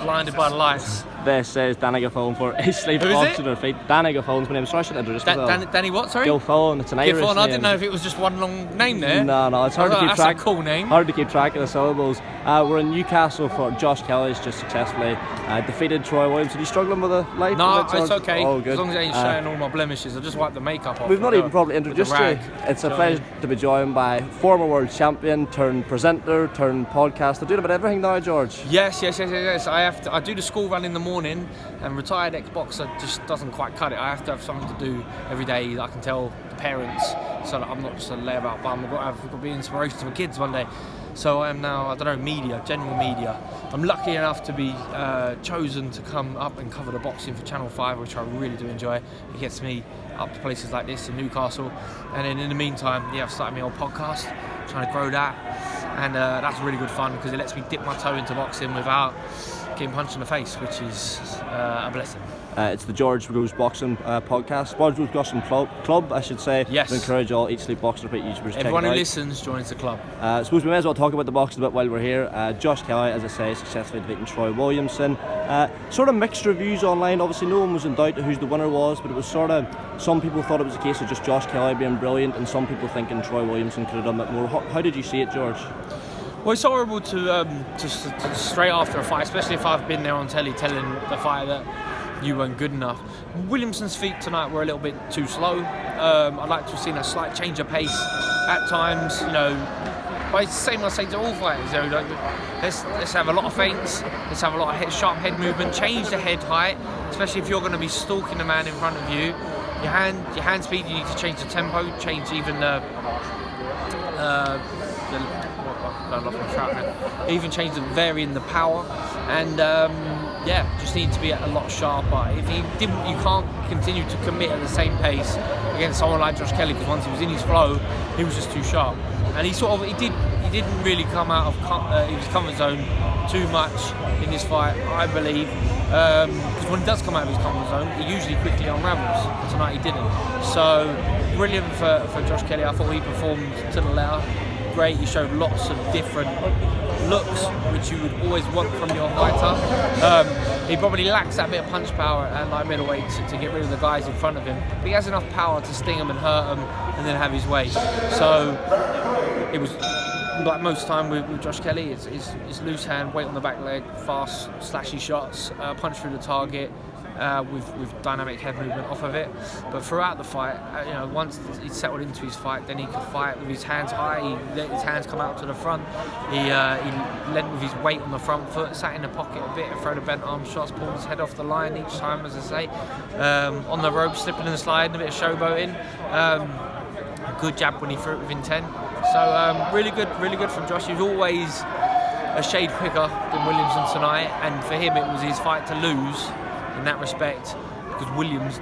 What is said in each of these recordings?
blinded by the lights. This is Danny Gilfone for Eastleigh Boxing or Feet. Danny Gilfone's my name. Sorry, I should introduce myself. Danny what, sorry? Gilfone, it's an Irish name. I didn't know if it was just one long name there. No, it's hard to keep track. That's a cool name. Hard to keep track of the syllables. We're in Newcastle for Josh Kelly's just successfully defeated Troy Williamson. Are you struggling with a light? No, it's okay. Oh, good. As long as it ain't showing all my blemishes, I'll just wipe the makeup off. We've not even probably introduced you. It's a pleasure to be joined by former world champion, turned presenter, turned podcaster, doing a bit of everything now, George. Yes. I do the school run in the morning, and retired ex-boxer just doesn't quite cut it. I have to have something to do every day that I can tell the parents, so that I'm not just a layabout bum. I've got to be inspiration to my kids one day. So I am now, general media. I'm lucky enough to be chosen to come up and cover the boxing for Channel 5, which I really do enjoy. It gets me up to places like this in Newcastle. And then in the meantime, I've started my old podcast, trying to grow that. And that's really good fun because it lets me dip my toe into boxing without getting punched in the face, which is a blessing. It's the George Rose Boxing podcast, George Rose Boxing Club, I should say. Yes. I encourage all Eastleigh boxers to check it out. Everyone who listens joins the club. I suppose we may as well talk about the boxing a bit while we're here. Josh Kelly, as I say, successfully defeating Troy Williamson. Sort of mixed reviews online. Obviously, no one was in doubt who the winner was, but it was sort of, some people thought it was a case of just Josh Kelly being brilliant, and some people thinking Troy Williamson could have done a bit more. How did you see it, George? Well, it's horrible to straight after a fight, especially if I've been there on telly telling the fighter that you weren't good enough. Williamson's feet tonight were a little bit too slow. I'd like to have seen a slight change of pace at times. But it's the same I say to all fighters. Let's have a lot of feints. Let's have a lot of sharp head movement. Change the head height, especially if you're going to be stalking the man in front of you. Your hand speed. You need to change the tempo. Change even even change varying the power, and just need to be a lot sharper. If he didn't, you can't continue to commit at the same pace against someone like Josh Kelly, because once he was in his flow, he was just too sharp, and he didn't really come out of his comfort zone too much in this fight, I believe, because when he does come out of his comfort zone, he usually quickly unravels. Tonight he didn't. So brilliant for Josh Kelly. I thought he performed to the letter. Great, he showed lots of different looks which you would always want from your fighter. He probably lacks that bit of punch power at light middleweight to get rid of the guys in front of him, but he has enough power to sting them and hurt them and then have his way. So it was like most time with Josh Kelly, it's loose hand, weight on the back leg, fast slashy shots, punch through the target, with dynamic head movement off of it. But throughout the fight, once he settled into his fight, then he could fight with his hands high. He let his hands come out to the front. He led with his weight on the front foot, sat in the pocket a bit, and throw the bent arm shots, pulled his head off the line each time, as I say. On the rope, slipping and sliding, a bit of showboating. Good jab when he threw it with intent. So really good from Josh. He was always a shade quicker than Williamson tonight, and for him it was his fight to lose in that respect, because Williams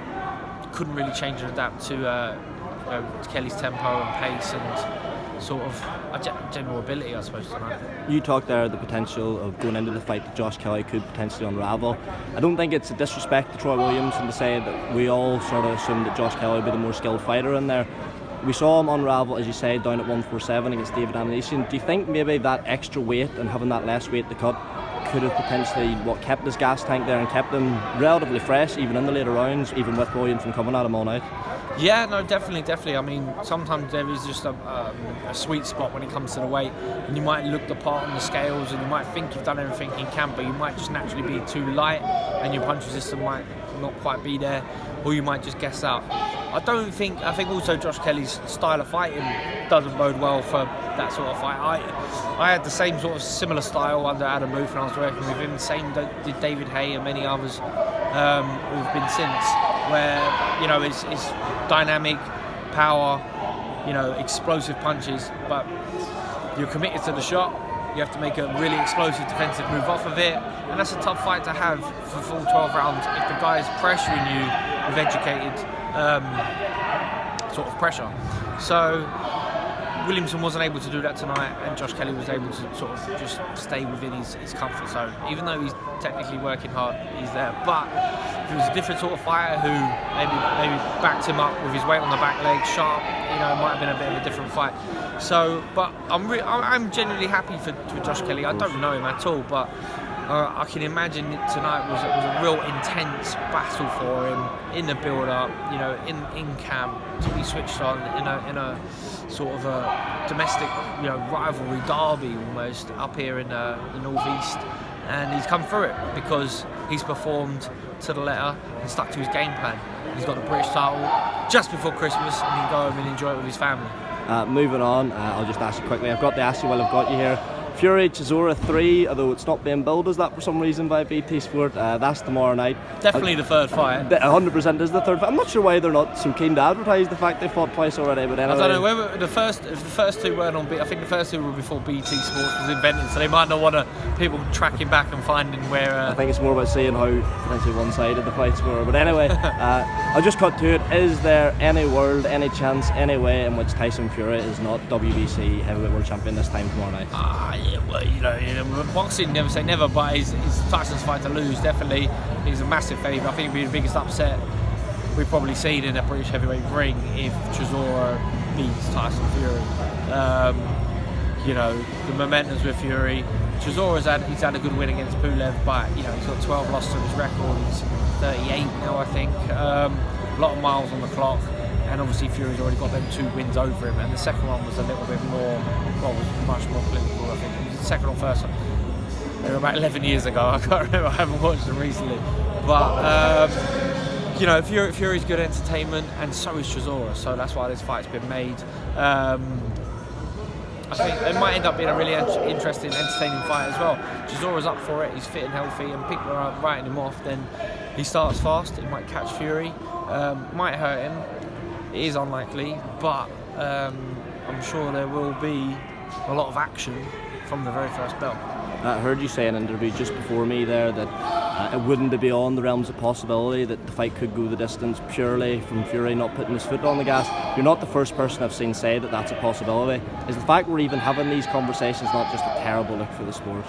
couldn't really change and adapt to Kelly's tempo and pace and sort of general ability, I suppose, tonight. You talked there the potential of going into the fight that Josh Kelly could potentially unravel. I don't think it's a disrespect to Troy Williamson to say that we all sort of assumed that Josh Kelly would be the more skilled fighter in there. We saw him unravel, as you say, down at 147 against David Ananesian. Do you think maybe that extra weight and having that less weight to cut could have potentially kept his gas tank there and kept him relatively fresh even in the later rounds, even with Williamson coming at him all night? Yeah, no, definitely. I mean, sometimes there is just a sweet spot when it comes to the weight, and you might look the part on the scales and you might think you've done everything you can, but you might just naturally be too light and your punch resistance might not quite be there, or you might just guess out. I think also Josh Kelly's style of fighting doesn't bode well for that sort of fight. I had the same sort of similar style under Adam Booth when I was working with him. Same did David Hay and many others who've been since, where it's dynamic power, explosive punches, but you're committed to the shot. You have to make a really explosive defensive move off of it, and that's a tough fight to have for full 12 rounds if the guy's pressuring you with educated sort of pressure. So Williamson wasn't able to do that tonight, and Josh Kelly was able to sort of just stay within his comfort zone. Even though he's technically working hard, he's there. But if it was a different sort of fighter who maybe backed him up with his weight on the back leg, sharp, it might have been a bit of a different fight. So, but I'm genuinely happy for Josh Kelly. I don't know him at all, but I can imagine tonight was a real intense battle for him in the build-up, in camp, to be switched on in a sort of a domestic, rivalry derby almost up here in the northeast, and he's come through it because he's performed to the letter and stuck to his game plan. He's got the British title just before Christmas, and he can go home and enjoy it with his family. Moving on, I'll just ask you quickly. I've got to ask you while I've got you here. Fury Chisora 3, although it's not being billed as that for some reason by BT Sport. That's tomorrow night. Definitely the third fight. 100% is the third fight. I'm not sure why they're not so keen to advertise the fact they fought twice already, but anyway. I don't know whether if the first two weren't on. I think the first two were before BT Sports was invented, so they might not want people tracking back and finding where. I think it's more about seeing how potentially one-sided the fights were. But anyway, I'll just cut to it. Is there any world, any chance, any way in which Tyson Fury is not WBC heavyweight world champion this time tomorrow night? Yeah, well, boxing, never say never, but he's Tyson's fight to lose, definitely. He's a massive favourite. I think it'd be the biggest upset we've probably seen in a British heavyweight ring if Chisora beats Tyson Fury. The momentum's with Fury. Chisora's had a good win against Pulev, but he's got 12 losses on his record. He's 38 now, I think. A lot of miles on the clock, and obviously Fury's already got them 2 wins over him, and the second one was a little bit more, was much more clinical, I think. It was the second or first one. They were about 11 years ago. I can't remember. I haven't watched them recently, but Fury's good entertainment, and so is Chisora. So that's why this fight's been made. I think it might end up being a really interesting, entertaining fight as well. Chisora's up for it. He's fit and healthy, and people are writing him off. Then he starts fast. It might catch Fury. Might hurt him. It is unlikely, but I'm sure there will be a lot of action from the very first bell. I heard you say in an interview just before me there that it wouldn't be beyond the realms of possibility that the fight could go the distance purely from Fury not putting his foot on the gas. You're not the first person I've seen say that that's a possibility. Is the fact we're even having these conversations not just a terrible look for the sport?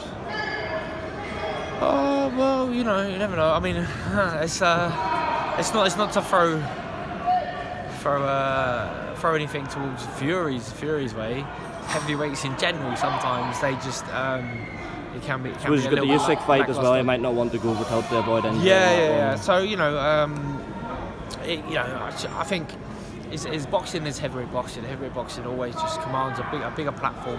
Oh well, you never know. I mean, it's not to throw anything towards Fury's way. Heavyweights in general, sometimes they just it can be. So he's got the Usyk fight as well. He might not want to go over tilt to avoid injury. Yeah. So I think is boxing is heavyweight boxing. Heavyweight boxing always just commands a bigger platform,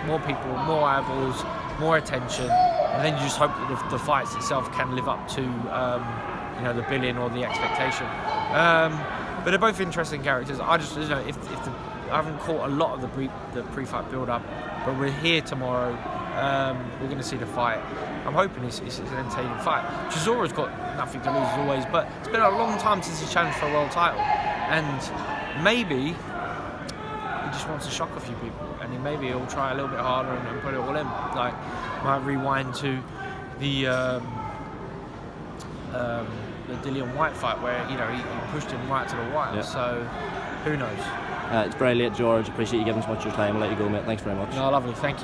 more people, more eyeballs, more attention, and then you just hope that the fights itself can live up to the billing or the expectation. But they're both interesting characters. I just I haven't caught a lot of the pre-fight build-up, but we're here tomorrow. We're going to see the fight. I'm hoping it's an entertaining fight. Chisora's got nothing to lose as always, but it's been a long time since he's challenged for a world title, and maybe he just wants to shock a few people, and maybe he'll try a little bit harder and put it all in. Like, might rewind to the Dillian White fight where he pushed him right to the wire. Yeah. So who knows? It's very late, George. Appreciate you giving us much of your time. I'll let you go, mate. Thanks very much. No, lovely. Thank you.